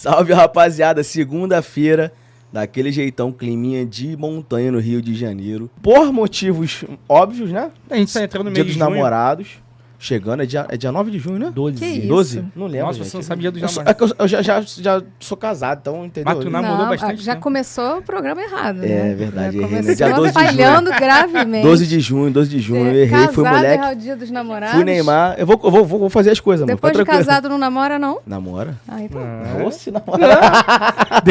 Salve, rapaziada. Segunda-feira, daquele jeitão, climinha de montanha no Rio de Janeiro. Por motivos óbvios, né? A gente tá entrando no Dia meio dos de junho. Namorados. Chegando, é dia 9 de junho, né? 12. Que isso? 12? Não lembro, Nossa, gente. você não sabia dos Eu, sou- namorados. é que eu já sou casado, então, entendeu? Mas tu namorou bastante já tempo. começou o programa errado, É né? verdade, Já errei, né? começou Dia 12 de junho. falhando gravemente. 12 de junho, eu errei, fui casado, moleque. é o dia dos namorados. Fui Neymar. Eu vou fazer as coisas, mano. Depois Fica de tranquilo. casado não namora, não? Namora? Ah, então. Nossa, namora.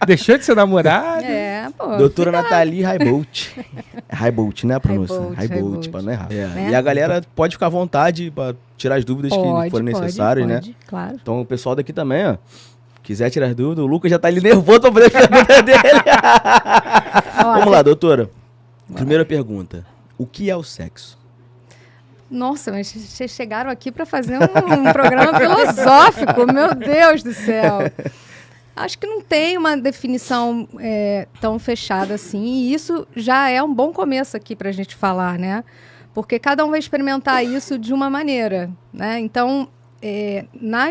Deixou de ser namorado? Pô. Doutora Nathalie Raibolt. É Raibolt, né, a pronúncia? Raibolt, Raibolt, pra não errar. Né? E a galera pode ficar à vontade pra tirar as dúvidas que forem necessárias, né? Pode, claro. Então o pessoal daqui também, ó, quiser tirar as dúvidas, o Lucas já tá ali nervoso pra poder perguntar dele. Vamos lá, doutora. Primeira pergunta. O que é o sexo? Nossa, mas vocês chegaram aqui para fazer um programa filosófico, meu Deus do céu. Acho que não tem uma definição tão fechada assim, e isso já é um bom começo aqui para a gente falar, né? Porque cada um vai experimentar isso de uma maneira, né? Então,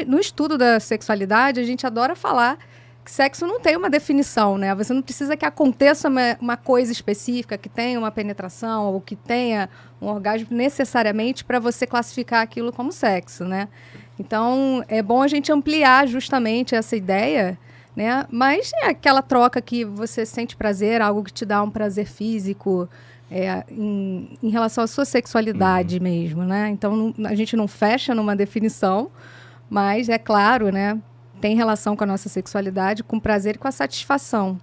no estudo da sexualidade, a gente adora falar que sexo não tem uma definição, né? Você não precisa que aconteça uma coisa específica, que tenha uma penetração ou que tenha um orgasmo necessariamente para você classificar aquilo como sexo, né? Então, é bom a gente ampliar justamente essa ideia, né? Mas é aquela troca que você sente prazer, algo que te dá um prazer físico, em relação à sua sexualidade mesmo, né? Então, a gente não fecha numa definição, mas é claro, né? Tem relação com a nossa sexualidade, com o prazer e com a satisfação.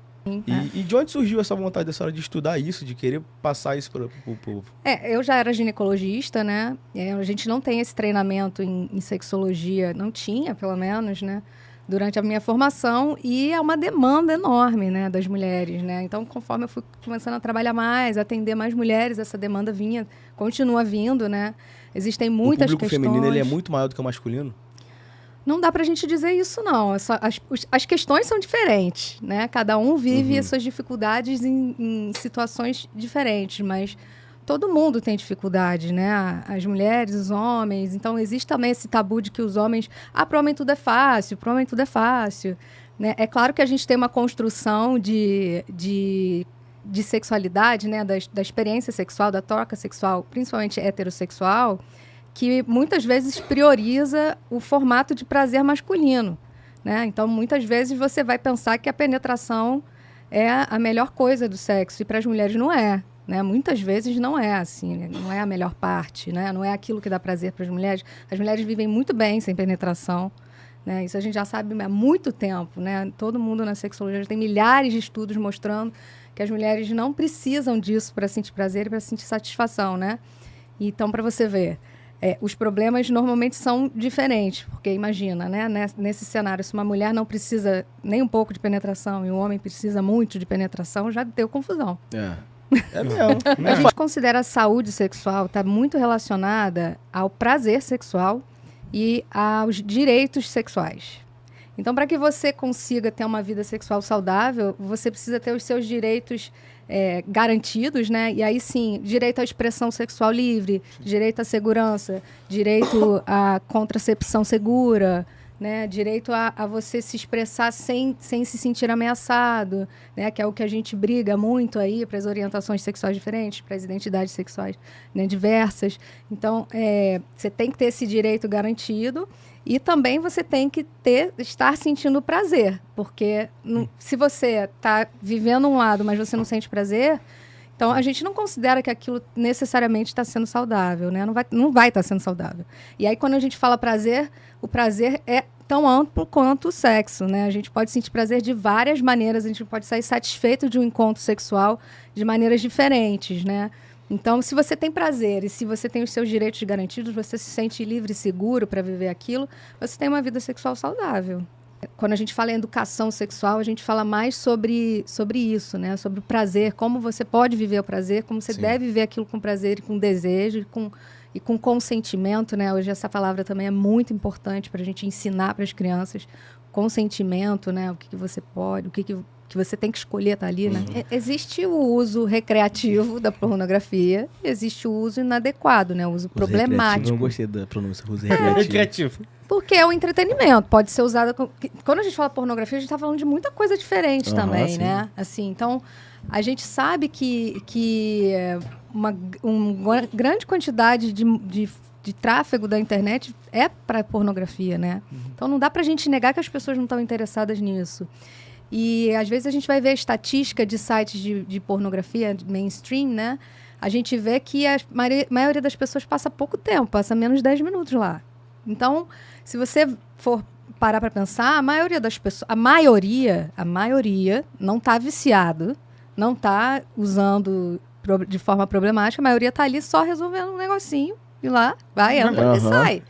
E de onde surgiu essa vontade da senhora de estudar isso, de querer passar isso pro povo? Eu já era ginecologista, né? A gente não tem esse treinamento em sexologia, não tinha, pelo menos, né? Durante a minha formação, e é uma demanda enorme, né, das mulheres, né? Então, conforme eu fui começando a trabalhar mais, atender mais mulheres, essa demanda continua vindo, né? Existem muitas O público questões. feminino, ele é muito maior do que o masculino? Não dá pra gente dizer isso, não. As questões são diferentes, né? Cada um vive as suas dificuldades em situações diferentes, mas todo mundo tem dificuldade, né? As mulheres, os homens. Então, existe também esse tabu de que os homens... pro homem tudo é fácil, pro homem tudo é fácil. Né? É claro que a gente tem uma construção de sexualidade, né? Da experiência sexual, da troca sexual, principalmente heterossexual, que muitas vezes prioriza o formato de prazer masculino, né? Então, muitas vezes você vai pensar que a penetração é a melhor coisa do sexo, e para as mulheres não é. Né? Muitas vezes não é assim, né? Não é a melhor parte, né? Não é aquilo que dá prazer para as mulheres. As mulheres vivem muito bem sem penetração, né? Isso a gente já sabe há muito tempo, né? Todo mundo na sexologia tem milhares de estudos mostrando que as mulheres não precisam disso para sentir prazer e para sentir satisfação, né? Então, para você ver, os problemas normalmente são diferentes, porque imagina, né? Nesse cenário, se uma mulher não precisa nem um pouco de penetração e um homem precisa muito de penetração, já deu confusão. É mesmo. A gente considera a saúde sexual está muito relacionada ao prazer sexual e aos direitos sexuais. Então, para que você consiga ter uma vida sexual saudável, você precisa ter os seus direitos garantidos, né? E aí sim, direito à expressão sexual livre, direito à segurança, direito à contracepção segura, né? Direito a você se expressar sem se sentir ameaçado, né? Que é o que a gente briga muito aí para as orientações sexuais diferentes, para as identidades sexuais, né, diversas. Então, você tem que ter esse direito garantido, e também você tem que estar sentindo prazer, porque se você está vivendo um lado, mas você não sente prazer, então a gente não considera que aquilo necessariamente está sendo saudável, né? Não vai estar sendo saudável. E aí, quando a gente fala prazer, o prazer é tão amplo quanto o sexo, né? A gente pode sentir prazer de várias maneiras, a gente pode sair satisfeito de um encontro sexual de maneiras diferentes, né? Então, se você tem prazer e se você tem os seus direitos garantidos, você se sente livre e seguro para viver aquilo, você tem uma vida sexual saudável. Quando a gente fala em educação sexual, a gente fala mais sobre isso, né? Sobre o prazer, como você pode viver o prazer, como você deve viver aquilo com prazer e com desejo e com consentimento, né? Hoje essa palavra também é muito importante para a gente ensinar para as crianças. Consentimento, né? O que você pode, o que que você tem que escolher estar ali, né? Existe o uso recreativo da pornografia, existe o uso inadequado, né? O uso problemático. Eu não gostei da pronúncia, uso recreativo. Recreativo. Porque é um entretenimento, pode ser usado... Quando a gente fala pornografia, a gente está falando de muita coisa diferente também, sim. né? Assim, então, a gente sabe que uma grande quantidade de tráfego da internet é para pornografia, né? Então, não dá para a gente negar que as pessoas não estão interessadas nisso. E, às vezes, a gente vai ver a estatística de sites de pornografia mainstream, né? A gente vê que a maioria das pessoas passa pouco tempo, passa menos de 10 minutos lá. Então, se você for parar para pensar, a maioria das pessoas, a maioria não está viciado, não está usando de forma problemática, a maioria está ali só resolvendo um negocinho e lá, vai, entra e sai.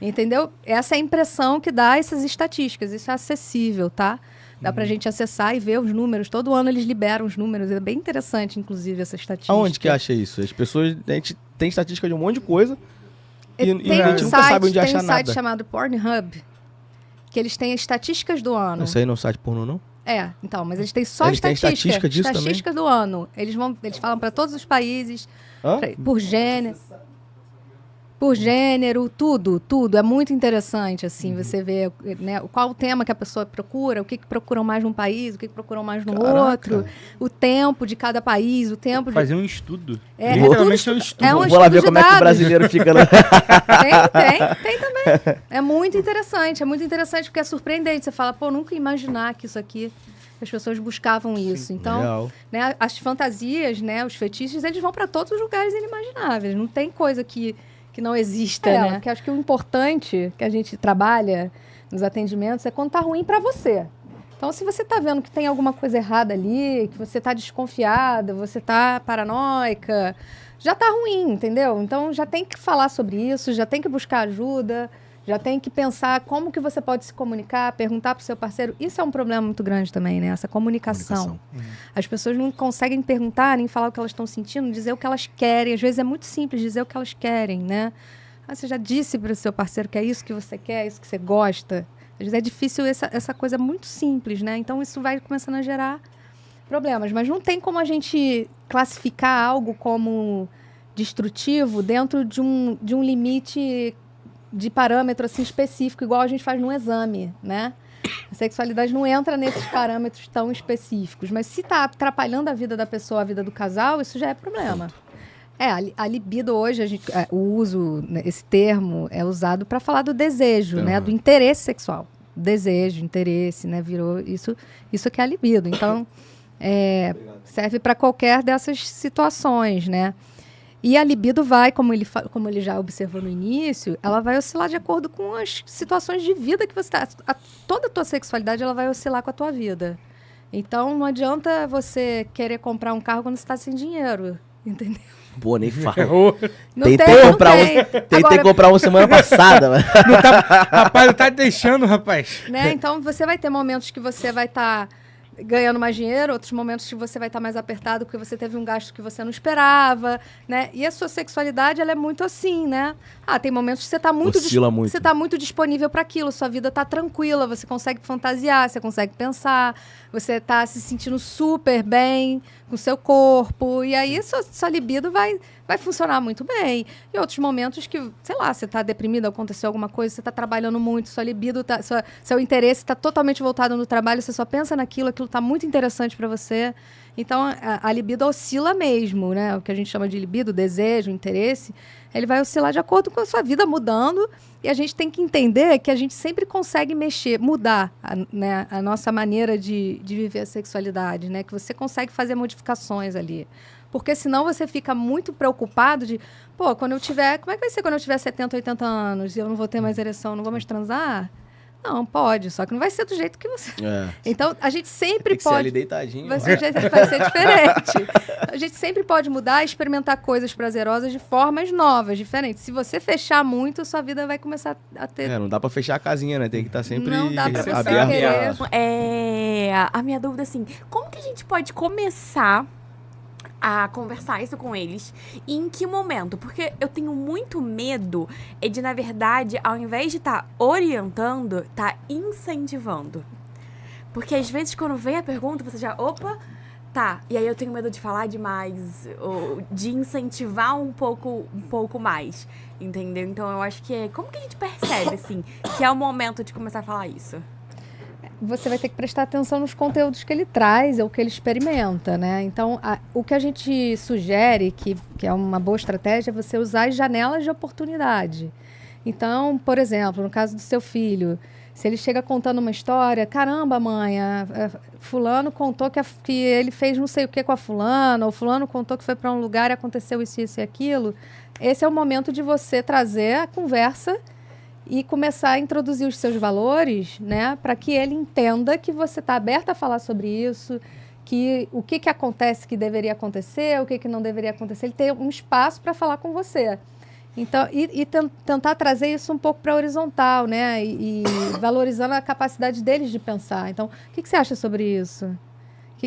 Entendeu? Essa é a impressão que dá essas estatísticas, isso é acessível, tá? Dá pra gente acessar e ver os números. Todo ano eles liberam os números. É bem interessante, inclusive, essa estatística. Aonde que acha isso? As pessoas... A gente tem estatística de um monte de coisa e a gente Tem nunca sabe onde achar um site nada. chamado Pornhub, que eles têm as estatísticas do ano. Isso aí não é um site pornô, não? É, então, mas eles têm só Eles têm estatística disso estatística do ano. Eles falam para todos os países, Hã? por gênero, tudo. É muito interessante, assim, você vê, né, qual o tema que a pessoa procura, o que procuram mais num país, o que procuram mais no outro, o tempo de cada país, o tempo de... Fazer um estudo. É, Literalmente é um estudo. é um Vou lá ver estudo de como é que o dados. brasileiro fica lá. Tem também. É muito interessante porque é surpreendente. Você fala, pô, nunca ia imaginar que isso aqui, as pessoas buscavam isso. Então, Legal. né, as fantasias, né, os fetiches, eles vão para todos os lugares inimagináveis. Não tem coisa que não exista, né? Porque acho que o importante que a gente trabalha nos atendimentos é quando tá ruim para você. Então, se você tá vendo que tem alguma coisa errada ali, que você tá desconfiada, você tá paranoica, já tá ruim, entendeu? Então, já tem que falar sobre isso, já tem que buscar ajuda, já tem que pensar como que você pode se comunicar, perguntar pro seu parceiro. Isso é um problema muito grande também, né? Essa comunicação. As pessoas não conseguem perguntar, nem falar o que elas estão sentindo, dizer o que elas querem. Às vezes é muito simples dizer o que elas querem, né? Você já disse para o seu parceiro que é isso que você quer, isso que você gosta. Às vezes é difícil essa coisa muito simples, né? Então, isso vai começando a gerar problemas. Mas não tem como a gente classificar algo como destrutivo dentro de um limite de parâmetro assim, específico, igual a gente faz num exame, né? A sexualidade não entra nesses parâmetros tão específicos. Mas se está atrapalhando a vida da pessoa, a vida do casal, isso já é problema. A libido hoje, o uso, né, esse termo é usado para falar do desejo, né? Do interesse sexual. Desejo, interesse, né? Virou isso que é a libido. Então, serve para qualquer dessas situações, né? E a libido vai, como ele já observou no início, ela vai oscilar de acordo com as situações de vida que você está. Toda a tua sexualidade ela vai oscilar com a tua vida. Então, não adianta você querer comprar um carro quando você está sem dinheiro, entendeu? Pô, nem fala. Não Tentei comprar uma semana passada. Mas... Rapaz, não tá deixando, rapaz. Né? Então, você vai ter momentos que você vai estar ganhando mais dinheiro, outros momentos que você vai estar mais apertado porque você teve um gasto que você não esperava, né? E a sua sexualidade, ela é muito assim, né? Tem momentos que você está muito, você tá muito disponível para aquilo, sua vida está tranquila, você consegue fantasiar, você consegue pensar, você está se sentindo super bem com o seu corpo, e aí sua libido vai funcionar muito bem. E outros momentos que, sei lá, você está deprimido, aconteceu alguma coisa, você está trabalhando muito, sua libido, seu interesse está totalmente voltado no trabalho, você só pensa naquilo, aquilo está muito interessante para você. Então, a libido oscila mesmo, né? O que a gente chama de libido, desejo, interesse, ele vai oscilar de acordo com a sua vida mudando, e a gente tem que entender que a gente sempre consegue mudar né, a nossa maneira de viver a sexualidade, né? Que você consegue fazer modificações ali. Porque senão você fica muito preocupado de, pô, como é que vai ser quando eu tiver 70, 80 anos e eu não vou ter mais ereção, não vou mais transar? Não, pode, só que não vai ser do jeito que você... Então, a gente sempre tem que pode... ser ali deitadinho. Vai ser diferente. A gente sempre pode mudar e experimentar coisas prazerosas de formas novas, diferentes. Se você fechar muito, sua vida vai começar a ter... Não dá pra fechar a casinha, né? Tem que estar sempre não dá pra você aberto. A minha dúvida, assim, como que a gente pode começar a conversar isso com eles e em que momento? Porque eu tenho muito medo de, na verdade, ao invés de estar orientando, estar incentivando. Porque às vezes quando vem a pergunta, você já, opa, tá. E aí eu tenho medo de falar demais, ou de incentivar um pouco mais, entendeu? Então eu acho que como que a gente percebe, assim, que é o momento de começar a falar isso? Você vai ter que prestar atenção nos conteúdos que ele traz ou que ele experimenta, né? Então, o que a gente sugere, que é uma boa estratégia, é você usar as janelas de oportunidade. Então, por exemplo, no caso do seu filho, se ele chega contando uma história, caramba, mãe, fulano contou que ele fez não sei o que com a fulana, ou fulano contou que foi para um lugar e aconteceu isso e aquilo, esse é o momento de você trazer a conversa e começar a introduzir os seus valores, né, para que ele entenda que você está aberta a falar sobre isso, que o que acontece que deveria acontecer, o que não deveria acontecer, ele tem um espaço para falar com você. Então, tentar trazer isso um pouco para a horizontal, né, e valorizando a capacidade deles de pensar. Então, o que você acha sobre isso?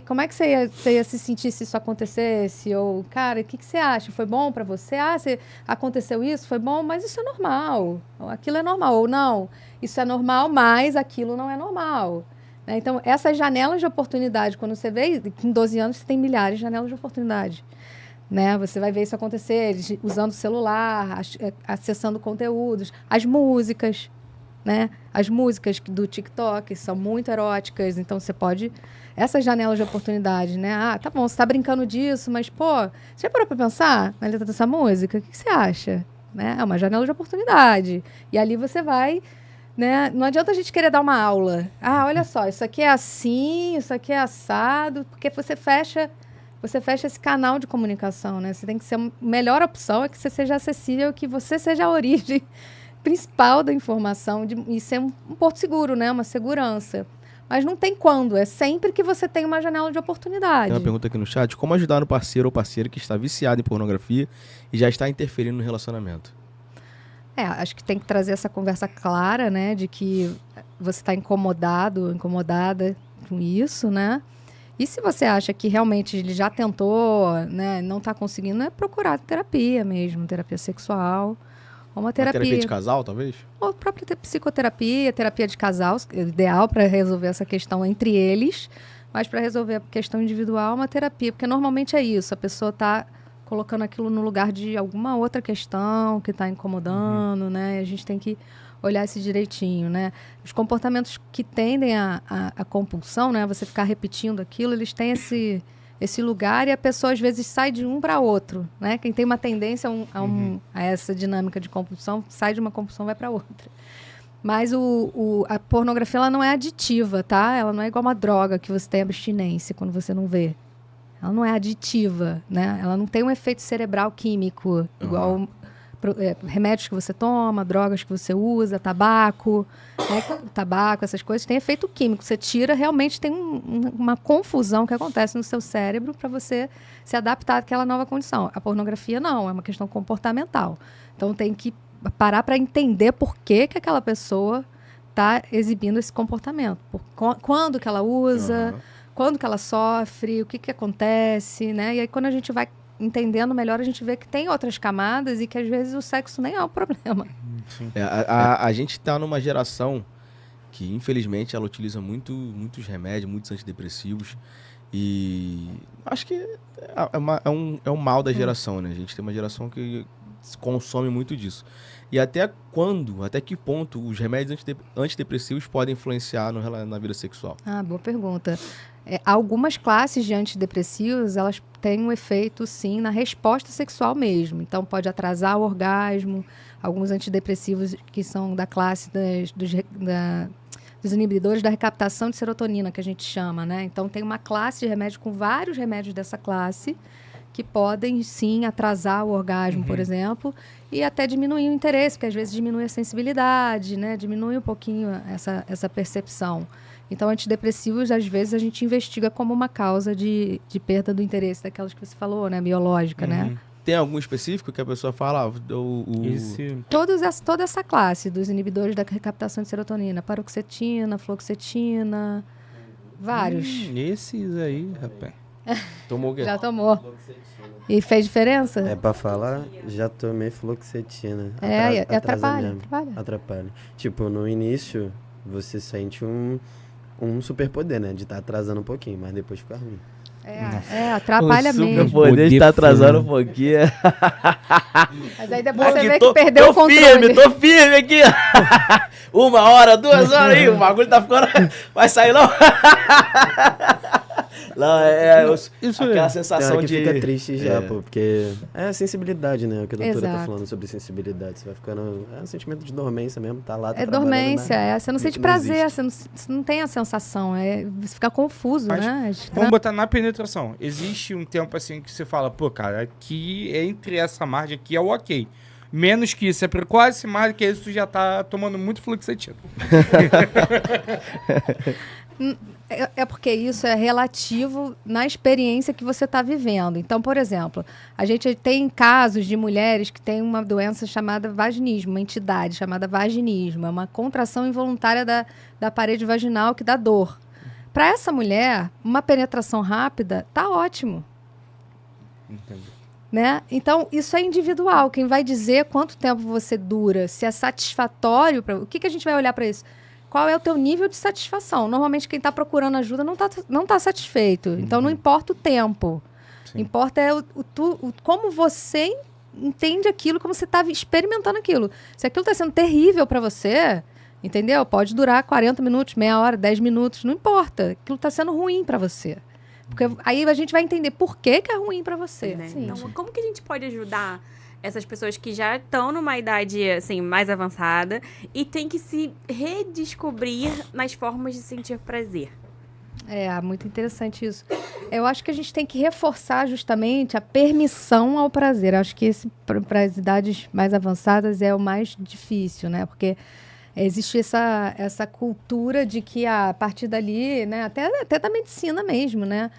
Como é que você ia se sentir se isso acontecesse? Ou, cara, o que você acha? Foi bom para você? Aconteceu isso? Foi bom? Mas isso é normal. Aquilo é normal. Ou não, isso é normal, mas aquilo não é normal. Né? Então, essas janelas de oportunidade, quando você vê, com 12 anos você tem milhares de janelas de oportunidade. Né? Você vai ver isso acontecer, eles usando o celular, acessando conteúdos, as músicas, né? As músicas do TikTok são muito eróticas, então você pode... Essas janelas de oportunidade, né? Ah, tá bom, você tá brincando disso, mas, pô, você já parou pra pensar na letra dessa música? O que você acha? Né? É uma janela de oportunidade. E ali você vai, né? Não adianta a gente querer dar uma aula. Ah, olha só, isso aqui é assim, isso aqui é assado, porque você fecha esse canal de comunicação, né? Você tem que ser a melhor opção, é que você seja acessível, que você seja a origem principal da informação e ser um porto seguro, né? Uma segurança. Mas não tem quando, é sempre que você tem uma janela de oportunidade. Tem uma pergunta aqui no chat: como ajudar um parceiro ou parceira que está viciado em pornografia e já está interferindo no relacionamento? Acho que tem que trazer essa conversa clara, né? De que você está incomodada com isso, né? E se você acha que realmente ele já tentou, né, não está conseguindo, é procurar terapia mesmo, terapia sexual. Uma terapia de casal, talvez? Ou própria psicoterapia, terapia de casal, ideal para resolver essa questão entre eles, mas para resolver a questão individual, uma terapia, porque normalmente é isso, a pessoa está colocando aquilo no lugar de alguma outra questão que está incomodando, né? A gente tem que olhar isso direitinho, né? Os comportamentos que tendem a compulsão, né? Você ficar repetindo aquilo, eles têm esse lugar e a pessoa às vezes sai de um para outro, né? Quem tem uma tendência a essa dinâmica de compulsão, sai de uma compulsão, vai para outra. Mas a pornografia, ela não é aditiva, tá? Ela não é igual uma droga que você tem abstinência quando você não vê. Ela não é aditiva, né? Ela não tem um efeito cerebral químico, igual remédios que você toma, drogas que você usa, tabaco, né? Tabaco, essas coisas, tem efeito químico. Você tira, realmente tem uma confusão que acontece no seu cérebro para você se adaptar àquela nova condição. A pornografia não, é uma questão comportamental. Então tem que parar para entender por que aquela pessoa está exibindo esse comportamento. Quando que ela usa, quando que ela sofre, o que acontece, né? E aí quando a gente vai entendendo melhor, a gente vê que tem outras camadas e que às vezes o sexo nem é o problema. A gente está numa geração que, infelizmente, ela utiliza muitos remédios, muitos antidepressivos. E acho que é um mal da geração, né? A gente tem uma geração que consome muito disso. E até que ponto os remédios antidepressivos podem influenciar na vida sexual? Boa pergunta. Algumas classes de antidepressivos, elas têm um efeito, sim, na resposta sexual mesmo. Então, pode atrasar o orgasmo. Alguns antidepressivos que são da classe dos inibidores da recaptação de serotonina, que a gente chama, né? Então, tem uma classe de remédio com vários remédios dessa classe que podem, sim, atrasar o orgasmo, por exemplo, e até diminuir o interesse, porque às vezes diminui a sensibilidade, né? Diminui um pouquinho essa percepção. Então, antidepressivos, às vezes, a gente investiga como uma causa de perda do interesse daquelas que você falou, né? Biológica, né? Tem algum específico que a pessoa fala? Toda essa classe dos inibidores da recaptação de serotonina. Paroxetina, fluoxetina, vários. Esses aí, rapaz. Tomou o quê? Já tomou. E fez diferença? Pra falar, já tomei fluoxetina. Atrapalha. Atrapalha. Tipo, no início, você sente um um superpoder, né? De estar atrasando um pouquinho, mas depois fica ruim. Atrapalha mesmo. Poder de estar atrasando um pouquinho. Mas aí depois você vê que perdeu o controle. Tô firme aqui. 1 hora, 2 horas aí, o bagulho tá ficando... Vai sair não? Não, Isso aquela é. sensação que de... fica triste já, pô, porque é a sensibilidade, né? O que a doutora tá Exato. falando sobre sensibilidade. Você vai ficando... É um sentimento de dormência mesmo, tá lá, tá É trabalhando, dormência, né? você não sente Não prazer, existe. você não tem a sensação, você fica confuso, Mas né? É estranho. Vamos botar na penetração. Existe um tempo assim que você fala, pô, cara, aqui, entre essa margem aqui é o ok. Menos que isso, é precoce, mais que isso, tu já tá tomando muito fluoxetina. É porque isso é relativo na experiência que você está vivendo. Então, por exemplo, a gente tem casos de mulheres que têm uma doença chamada vaginismo, uma entidade chamada vaginismo. É uma contração involuntária da parede vaginal que dá dor. Para essa mulher, uma penetração rápida tá ótimo. Entendi. Né? Então, isso é individual. Quem vai dizer quanto tempo você dura, se é satisfatório, o que a gente vai olhar para isso? Qual é o teu nível de satisfação? Normalmente, quem está procurando ajuda não tá satisfeito. Então, não importa o tempo. Sim. Importa como você entende aquilo, como você está experimentando aquilo. Se aquilo está sendo terrível para você, entendeu? Pode durar 40 minutos, meia hora, 10 minutos, não importa. Aquilo está sendo ruim para você. Porque aí a gente vai entender por que é ruim para você. Né? Sim. Então, como que a gente pode ajudar essas pessoas que já estão numa idade, assim, mais avançada e tem que se redescobrir nas formas de sentir prazer? Muito interessante isso. Eu acho que a gente tem que reforçar justamente a permissão ao prazer. Acho que para as idades mais avançadas é o mais difícil, né? Porque existe essa cultura de que a partir dali, né, até da medicina mesmo, né?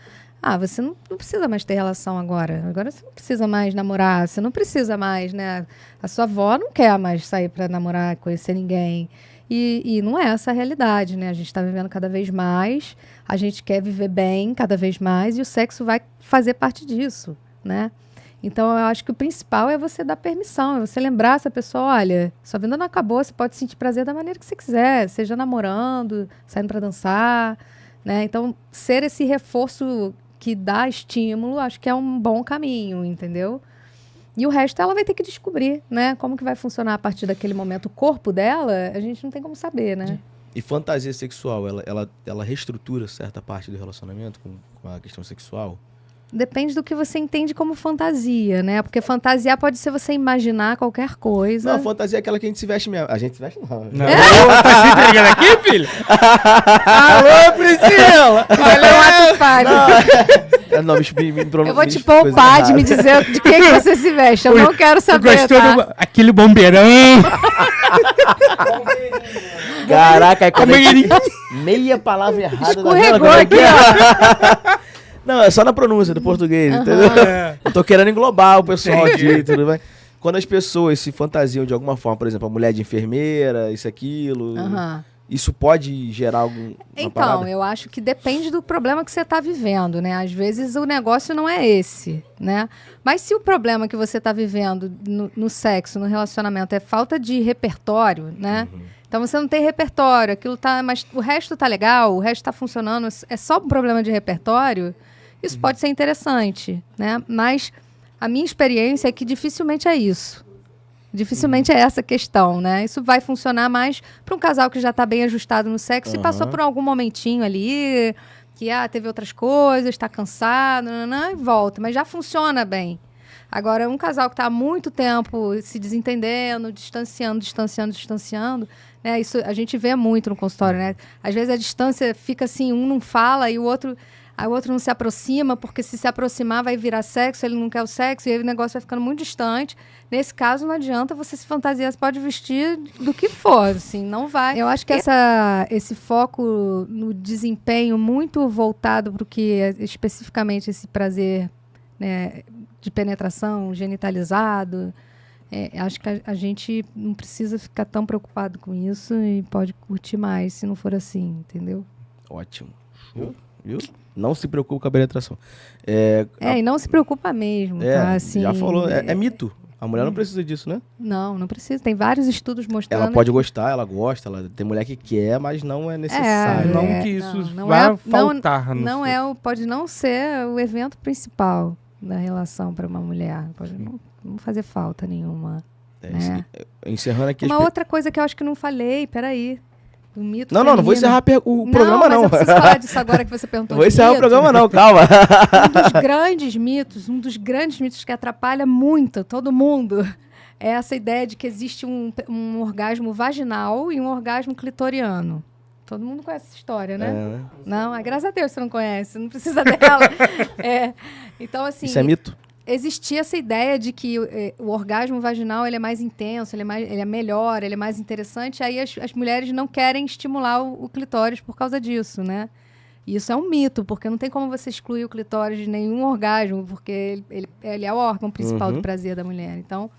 Você não precisa mais ter relação agora. Agora você não precisa mais namorar, você não precisa mais, né? A sua avó não quer mais sair para namorar, conhecer ninguém. E não é essa a realidade, né? A gente está vivendo cada vez mais, a gente quer viver bem cada vez mais e o sexo vai fazer parte disso, né? Então, eu acho que o principal é você dar permissão, é você lembrar essa pessoa, olha, sua vida não acabou, você pode sentir prazer da maneira que você quiser, seja namorando, saindo para dançar, né? Então, ser esse reforço que dá estímulo, acho que é um bom caminho, entendeu? E o resto ela vai ter que descobrir, né? Como que vai funcionar a partir daquele momento. O corpo dela, a gente não tem como saber, né? E fantasia sexual, ela reestrutura certa parte do relacionamento com a questão sexual? Depende do que você entende como fantasia, né? Porque fantasiar pode ser você imaginar qualquer coisa. Não, fantasia é aquela que a gente se veste mesmo. A gente se veste não. Não. Tá se entregando aqui, filho? Alô, Priscila! Olha o ato falho. Não, me Eu vou te poupar de me dizer de que você se veste. Eu não quero Tu saber, gostou tá? aquele bombeirão? Caraca, como Bombeirinho. meia palavra errada. Escorregou aqui, ó. Não, é só na pronúncia do português, entendeu? Eu tô querendo englobar o pessoal aqui, tudo bem? Quando as pessoas se fantasiam de alguma forma, por exemplo, a mulher de enfermeira, isso, aquilo, isso pode gerar algum Então, eu acho que depende do problema que você está vivendo, né? Às vezes o negócio não é esse, né? Mas se o problema que você está vivendo no sexo, no relacionamento, é falta de repertório, né? Então você não tem repertório, aquilo tá, mas o resto tá legal, o resto tá funcionando, é só um problema de repertório, isso pode ser interessante, né? Mas a minha experiência é que dificilmente é isso. Dificilmente é essa questão, né? Isso vai funcionar mais para um casal que já está bem ajustado no sexo e passou por algum momentinho ali, que teve outras coisas, está cansado, e volta. Mas já funciona bem. Agora, um casal que está há muito tempo se desentendendo, distanciando, né? Isso a gente vê muito no consultório, né? Às vezes a distância fica assim, um não fala e o outro não se aproxima, porque se aproximar vai virar sexo, ele não quer o sexo, e aí o negócio vai ficando muito distante. Nesse caso, não adianta você se fantasiar, você pode vestir do que for, assim, não vai. Eu acho que esse foco no desempenho muito voltado para o que é especificamente esse prazer, né, de penetração genitalizado, acho que a gente não precisa ficar tão preocupado com isso e pode curtir mais, se não for assim, entendeu? Ótimo. Viu? Não se preocupe com a penetração. E não se preocupa mesmo, tá? Assim, já falou, é mito. A mulher não precisa disso, né? Não precisa. Tem vários estudos mostrando. Ela pode gostar, ela gosta, tem mulher que quer, mas não é necessário. Não né? que isso não vá é- faltar. Não é pode não ser o evento principal da relação para uma mulher. Pode não fazer falta nenhuma. né? Encerrando aqui... Uma outra coisa que eu acho que não falei, peraí. O mito Não, não vou encerrar o programa, mas não. eu preciso falar disso agora que você perguntou. Não vou de encerrar o mito. programa, não, calma. Um dos grandes mitos que atrapalha muito todo mundo é essa ideia de que existe um orgasmo vaginal e um orgasmo clitoriano. Todo mundo conhece essa história, né? Não, graças a Deus você não conhece, não precisa dela. Então, assim... Isso é mito? Existia essa ideia de que o orgasmo vaginal ele é mais intenso, ele é melhor, ele é mais interessante. Aí as mulheres não querem estimular o clitóris por causa disso, né? E isso é um mito, porque não tem como você excluir o clitóris de nenhum orgasmo, porque ele é o órgão principal do prazer da mulher. Então,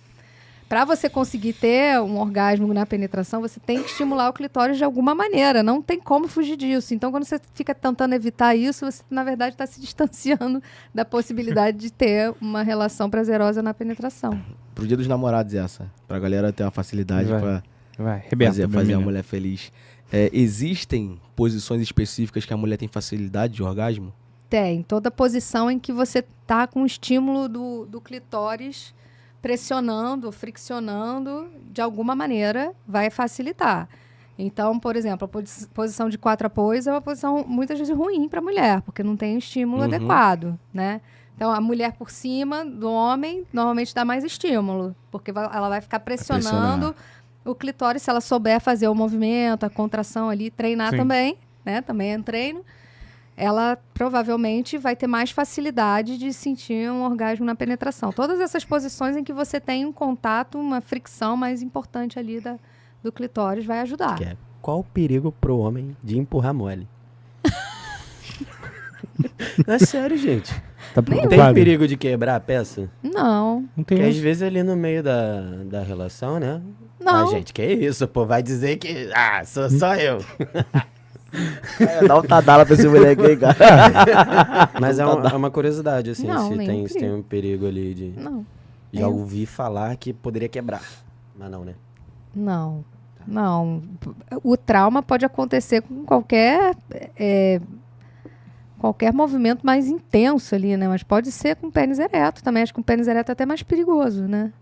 para você conseguir ter um orgasmo na penetração, você tem que estimular o clitóris de alguma maneira. Não tem como fugir disso. Então, quando você fica tentando evitar isso, você, na verdade, está se distanciando da possibilidade de ter uma relação prazerosa na penetração. Pro Dia dos Namorados essa. Pra galera ter uma facilidade pra fazer a mulher feliz. Existem posições específicas que a mulher tem facilidade de orgasmo? Tem. Toda posição em que você tá com o estímulo do clitóris pressionando, friccionando, de alguma maneira, vai facilitar. Então, por exemplo, a posição de 4 apoios é uma posição muitas vezes ruim para a mulher, porque não tem estímulo adequado, né? Então, a mulher por cima do homem normalmente dá mais estímulo, porque ela vai ficar pressionando o clitóris, se ela souber fazer o movimento, a contração ali, treinar também, né? Também é um treino. Ela provavelmente vai ter mais facilidade de sentir um orgasmo na penetração. Todas essas posições em que você tem um contato, uma fricção mais importante ali do clitóris vai ajudar. Qual o perigo pro homem de empurrar mole? Não é sério, gente. Tá Tem perigo de quebrar a peça? Não. Não tem. Porque às vezes ali no meio da relação, né? Não. Ah, gente, que isso, pô? Vai dizer que... Ah, sou só eu. Dá um tadala pra esse moleque aí, cara. Mas é uma curiosidade, assim, Não, se nenhum tem um perigo ali de... Não. Já ouvi falar que poderia quebrar. Mas não, né? Não. Não. O trauma pode acontecer com qualquer movimento mais intenso ali, né? Mas pode ser com pênis ereto também. Acho que com pênis ereto é até mais perigoso, né?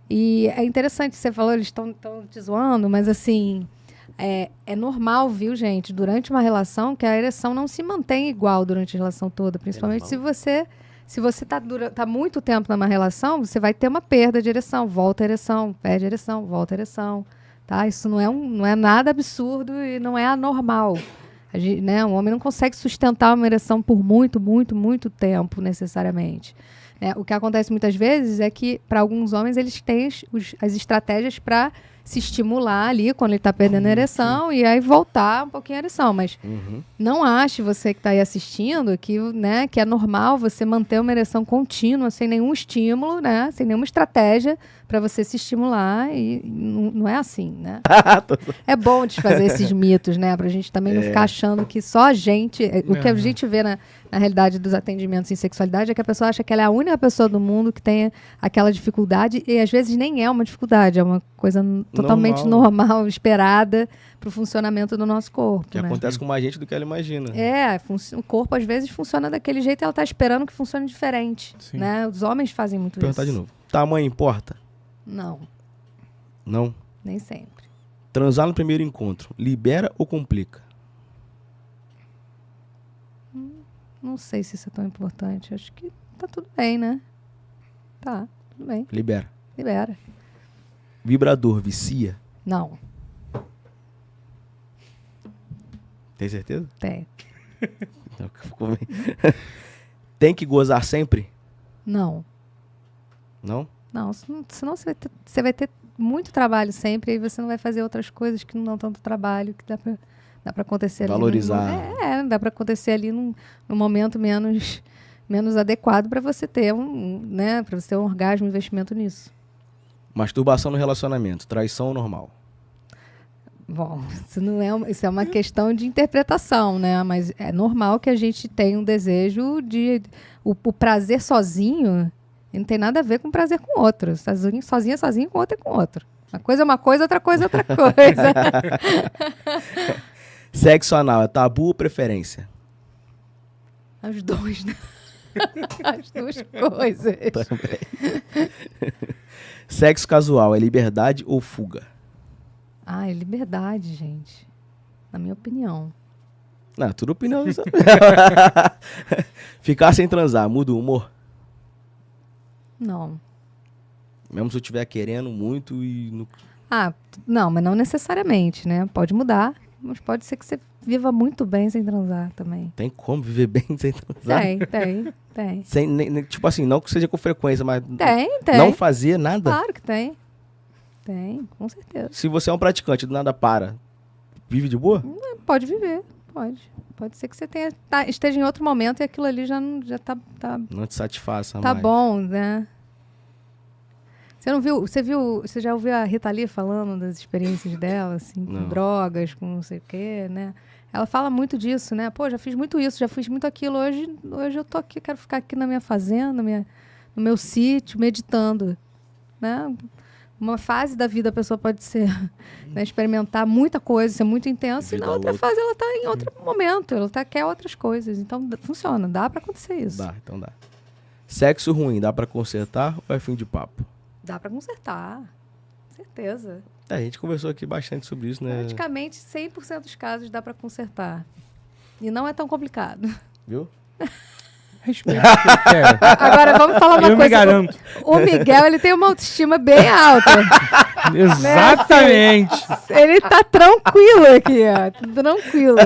E é interessante, você falou, eles estão te zoando, mas assim... É normal, viu, gente, durante uma relação, que a ereção não se mantém igual durante a relação toda. Principalmente se você tá muito tempo numa relação, você vai ter uma perda de ereção, volta a ereção, perde a ereção, volta a ereção. Tá? Isso não é nada absurdo e não é anormal. Né? Um homem não consegue sustentar uma ereção por muito, muito, muito tempo, necessariamente. O que acontece muitas vezes é que, para alguns homens, eles têm as estratégias para se estimular ali quando ele está perdendo a ereção e aí voltar um pouquinho a ereção. Mas não ache, você que está aí assistindo, que é normal você manter uma ereção contínua, sem nenhum estímulo, né? Sem nenhuma estratégia para você se estimular. E não é assim, né? É bom desfazer esses mitos, né? Para a gente também não ficar achando que só a gente... O que a gente vê na realidade dos atendimentos em sexualidade é que a pessoa acha que ela é a única pessoa do mundo que tem aquela dificuldade e às vezes nem é uma dificuldade, é uma coisa totalmente normal, esperada para o funcionamento do nosso corpo. Que acontece com mais gente do que ela imagina. O corpo às vezes funciona daquele jeito e ela está esperando que funcione diferente. Né? Os homens fazem muito Vou perguntar isso. de novo. Tamanho importa? Não, Não? nem sempre. Transar no primeiro encontro, libera ou complica? Não sei se isso é tão importante. Acho que tá tudo bem, né? Tá, tudo bem. Libera. Libera. Vibrador vicia? Não, Tem certeza? tem. Tem que gozar sempre? Não. Não? Não, senão você vai ter muito trabalho sempre, e aí você não vai fazer outras coisas que não dão tanto trabalho, que dá pra acontecer ali. Valorizar. Dá pra acontecer ali num momento menos adequado para você ter para você ter um orgasmo, investimento nisso. Masturbação no relacionamento, traição ou normal? Bom, isso é uma questão de interpretação, né? Mas é normal que a gente tenha um desejo de... O prazer sozinho, E não tem nada a ver com prazer com outro. Sozinha, com outro é com outro. Uma coisa é uma coisa, outra coisa é outra coisa. Sexo anal é tabu ou preferência? Os dois, né? As duas coisas. Sexo casual é liberdade ou fuga? É liberdade, gente. Na minha opinião. Não, tudo opinião. Ficar sem transar, muda o humor? Não. Mesmo se eu estiver querendo muito e... Não, mas não necessariamente, né? Pode mudar, mas pode ser que você viva muito bem sem transar também. Tem como viver bem sem transar? Tem. Sem, tipo assim, não que seja com frequência, mas Tem. não fazer nada? Claro que tem. Tem, com certeza. Se você é um praticante do nada para, vive de boa? Pode viver, pode. Pode ser que você esteja em outro momento e aquilo ali já tá Não te satisfaça tá mais. bom, né? Você já ouviu a Rita Lee falando das experiências dela, assim, com Não. drogas, com não sei o quê, né? Ela fala muito disso, né? Pô, já fiz muito isso, já fiz muito aquilo. Hoje eu tô aqui, quero ficar aqui na minha fazenda, no meu sítio, meditando, né? Uma fase da vida a pessoa pode ser, né, experimentar muita coisa, ser muito intensa, e Vida na outra louca. fase ela tá em outro momento, ela quer outras coisas. Então funciona, dá pra acontecer isso. Dá, então dá. Sexo ruim, dá pra consertar ou é fim de papo? Dá pra consertar, com certeza. A gente conversou aqui bastante sobre isso, né? Praticamente 100% dos casos dá pra consertar. E não é tão complicado. Viu? Respeito o que eu quero. Agora, vamos falar uma Eu me coisa. garanto. O Miguel, ele tem uma autoestima bem alta. Exatamente. Ele tá tranquilo aqui, ó. Tranquilo.